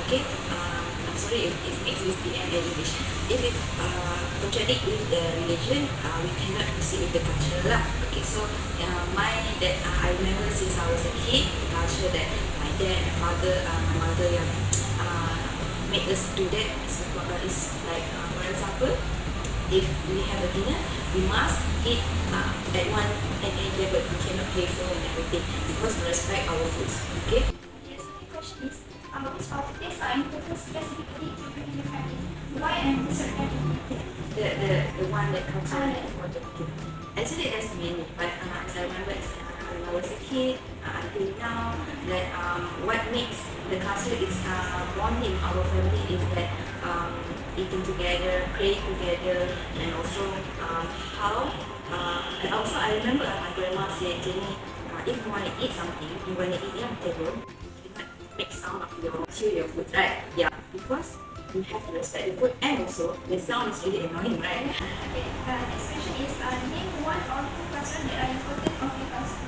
Okay, I'm sorry if it makes with PM and English. If it contradict with the religion, we cannot proceed with the culture lah. Okay, so that I remember since I was a kid, the culture that my dad, my father, my mother yang made us do that is like, for example, if we have a dinner, we must eat at one and then but we cannot play phone and everything because we respect our foods. Okay. Yes, the question is, which of these are important specifically to you and your family? Why and certain? The one that comes out for the kid. Actually, there's many, but as I remember when I was a kid until now, that what makes the culture is bonding our family is that eating together, praying together, and also and also I remember my grandma said to me, if you want to eat something, you want to eat on the table, you cannot make sound of chew your food, right? Yeah, because you have to respect the food, and also the sound is really annoying, right? Okay, next question is, name one or two cultures that are important of your culture.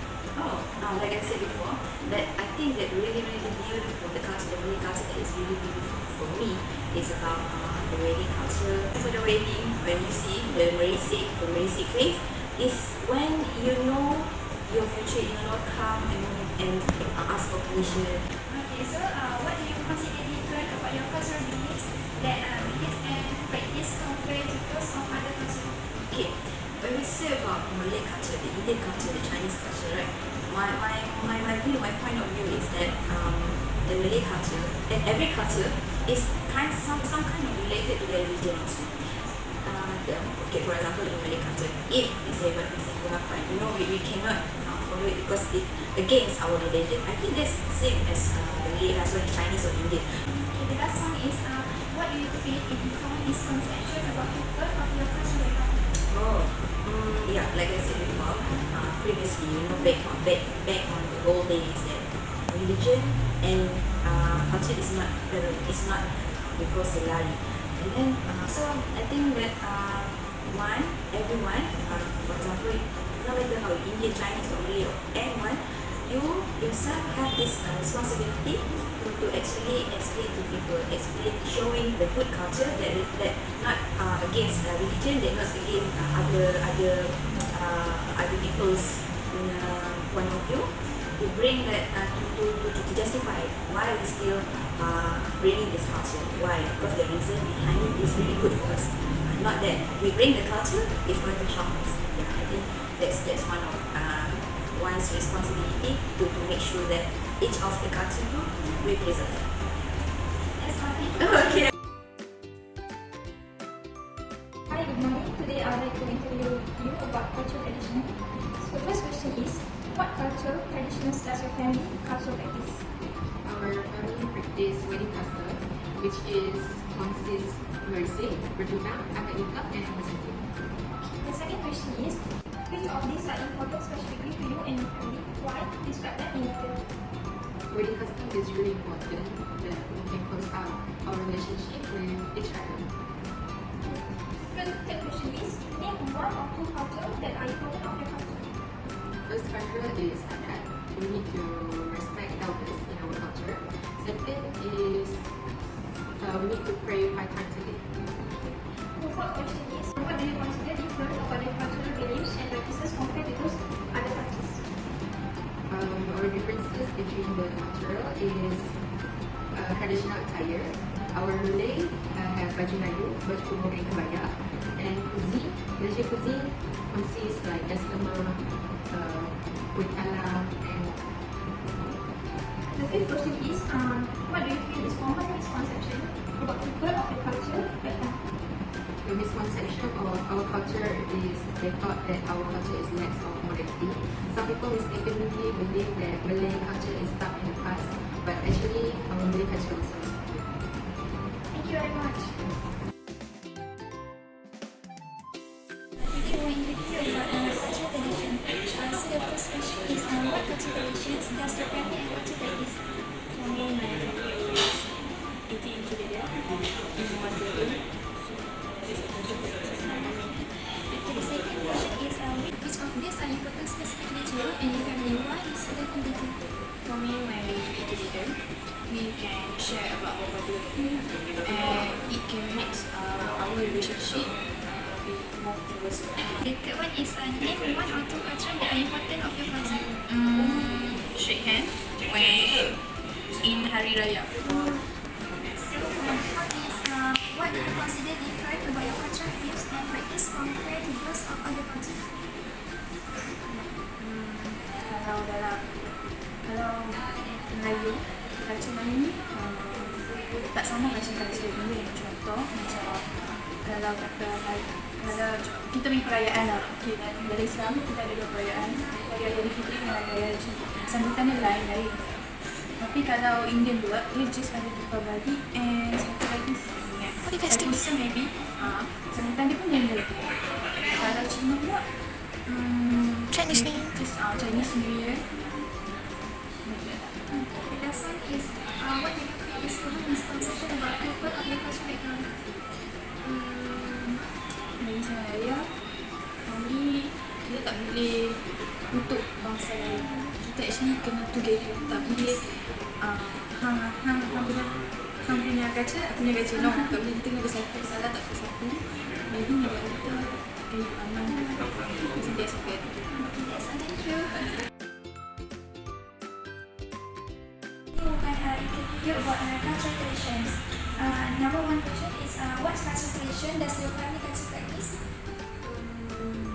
Like I said before, that I think that really beautiful, the culture, the Malay culture that is really beautiful for me is about the wedding culture. For the wedding, when you see the Marisik face, is when you know your future in-law come and ask for permission. Okay, so what do you consider different about your cultural beliefs that beliefs and practice compared to those of other cultures? Okay, when we say about Malay culture, the Indian culture, the Chinese culture, right? My view, my point of view is that the Malay culture, and every culture is some kind of related to their religion also. Okay, for example, in Malay culture, if we say what we say, we cannot follow it because it against our religion. I think that's same as Malay, as well as Chinese or Indian. Okay, the last one is, what do you feel in common misconception about people of your culture background? Yeah, like I said before, previously, back on the old days, that religion and culture is not because selari. And then, so I think that everyone, for example, no matter how Indian, Chinese, or Malay, or anyone, you yourself have this responsibility to actually explain to people, showing the good culture that not against religion, that not against other people's point of view, to bring that to justify why we still bringing this culture. Why? Because the reason behind it is really good for us. Not that we bring the culture, it's going to harm us. Yeah, I think that's one of one's responsibility to make sure that each of the culture group we preserve. That's all. Thank you. Okay. Hi, good morning. Today I would like to interview you about cultural tradition. So the first question is, what cultural traditions does your family culture practice? Our family practice wedding custom, which consists Marisik, bertunang, akad nikah, and bersatu. The second question is, which of these are important specifically to you and your family? Why? Describe them in detail. Wedding custom is really important that we can close out our relationship with each other. The third question is, name one or two cultures that are important of your culture. First culture is adat. We need to respect elders in our culture. Second is we need to pray 5 times a day. The fourth question is, what do you consider different about your cultural beliefs and practices compared to those other cultures? Our differences between the cultural is traditional attire. Our Malay have baju Melayu, baju kurung and kebaya. And cuisine, Malaysian cuisine consists like nasi lemak, kuih talam, and the fifth question is, what do you feel is common misconception about people of your culture background? the misconception of our culture is they thought that our culture is less of modernity. Some people mistakenly believe that Malay culture is stuck in the past, but actually our Malay culture is also good. Thank you very much. Today we're interviewing about cultural tradition. So the first question is, what cultural traditions does your family and culture practice? For me, my family is eating together in one table. The second question is, which of these are important specifically to you and your family? Why is it important? For me, when we eat together, we can share about popular, and it can make our relationship be more close. The third one is name one or two culture that are important of your culture. Shake hand when in Hari Raya. So fourth is what do you consider different about your cultural beliefs and practice compared to those of other cultures? Kalau Melayu, culture Melayu ni tak sama macam culture Indian. Contoh macam kalau kata kalau kita punya perayaan lah, okay, dari Islam kita ada 2 perayaan, Hari Raya Aidilfitri dan Hari Raya sambutannya lain-lain. Tapi kalau Indian buat, dia just ada Deepavali and satu lagi ingat Christian maybe, sambutan dia pun lain. Kalau Cina pula Chinese New Year. just Chinese New Year. The last one is what do you feel is common misconception about people of your cultural background? Dari saya, kami kita tak boleh tutup bangsa lain. Kita actually kena together. Tak boleh hang punya kaca, aku punya kaca. No, tak boleh, kita kena bersatu. Salah tak bersatu. Maybe negara kita kayu aman. Macam biasa kan. Yes, thank you. You about cultural traditions. Number one question is what cultural tradition does your family culture practice?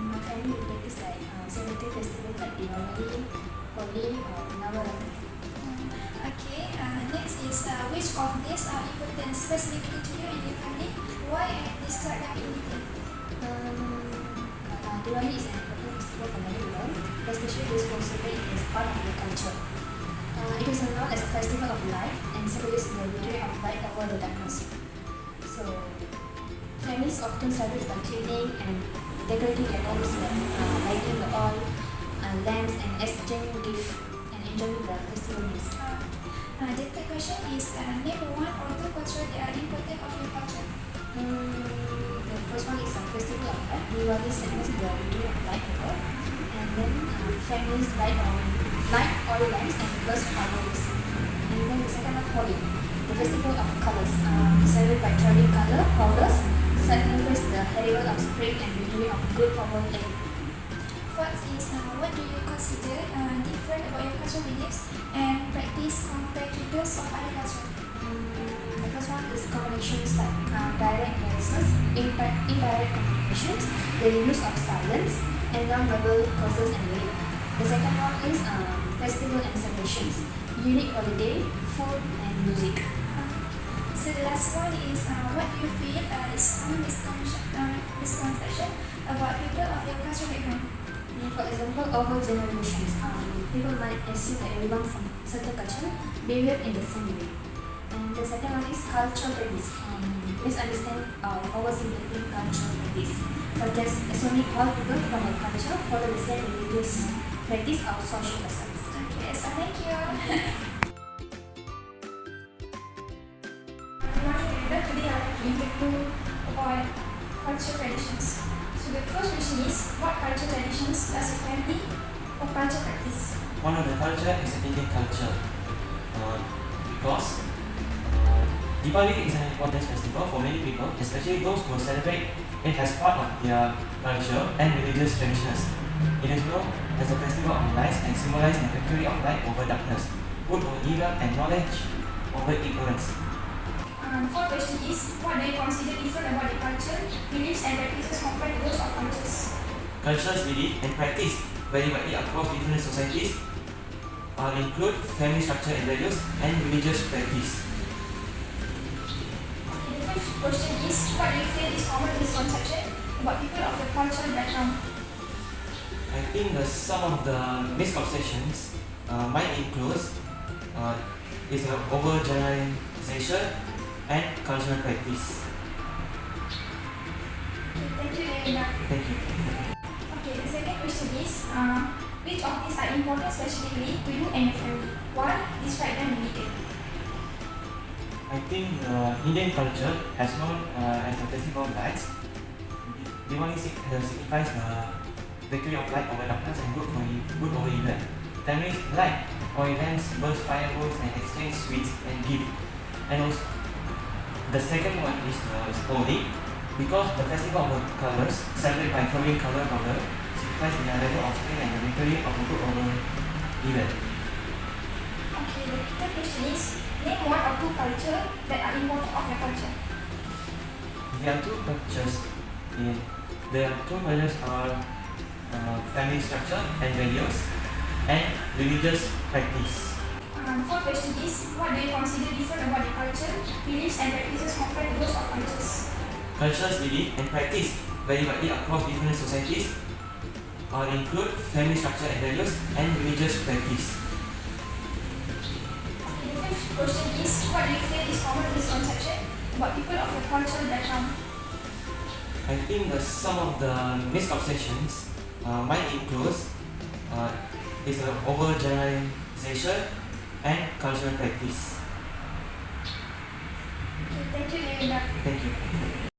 My family will practice like celebrate festivals like Diwali, Holi, or Navaratri. Okay, next is which of these are important specifically to you and your family? Why and describe them in detail? Diwali is an important festival for many people, especially those who celebrate it as part of their culture. It is known as a festival of light and celebrates the victory of light over the darkness. So, families often celebrate by cleaning and decorating their homes, lighting the oil, lamps, and exchanging gifts and enjoying the festival meals. The third question is name one or two culture that are important of your culture. The first one is a festival of light. Diwali celebrates the victory of light over, and then families light oil lamps and burst fireworks. And then the second one, Holi, the festival of colors, celebrated by throwing color powders, celebrates the arrival of spring and victory of good over evil. Fourth is what do you consider different about your cultural beliefs and practice compared to those of other culture? The first one is communications like direct voices, indirect communications, the use of silence, and non-verbal causes and way. The second one is festival and celebrations, unique holiday, food, and music. So the last one is what do you feel is common misconception about people of your cultural background? For example, over generations, people might assume that everyone from certain culture behave in the same way. And the second one is cultural practice, misunderstand or oversimplifying cultural practice, such as assuming all people from a culture follow the same religious practice or social customs. Okay, so thank you. Today I will interview about cultural traditions. So the first question is, what cultural traditions does your family or culture practice? One of the culture is the Indian culture, because Diwali is an important festival for many people, especially those who celebrate it as part of their culture and religious traditions. It is known as a festival of lights and symbolizes the victory of light over darkness, good over evil, and knowledge over ignorance. Fourth question is, what do you consider different about the culture, beliefs and practices compared to those of cultures? Cultures, belief, and practice vary widely across different societies, include family structure and values, and religious practice. The fifth question is, what do you feel is common misconception about people of your cultural background? I think some of the misconceptions might include is overgeneralization and cultural practice. Okay, thank you, Elena. Thank you. Okay, the second question is, which of these are important specifically to you and your family? Why? Describe them in detail. I think Indian culture, as known as the festival of lights, Diwali signifies the victory of light over darkness and good over evil. Families light oil lamps, burst fireworks, and exchange sweets and gifts. And The second one is Holi, because the festival of colors, celebrated by throwing color powder, signifies the arrival of spring and the victory of a good over evil. Okay, the third question is, name one or two culture that are important of your culture. There are two cultures. There are two values are family structure and values and religious practice. The fourth question is, what do you consider different about your culture, beliefs and practices compared to those of others? Cultures, belief and practice vary widely across different societies include family structure and values and religious practice. Okay, the fifth question is, what do you feel is common misconception about people of your cultural background? I think some of the misconceptions might include is an overgeneralization and cultural practice. Okay, thank you, Leonard. Thank you.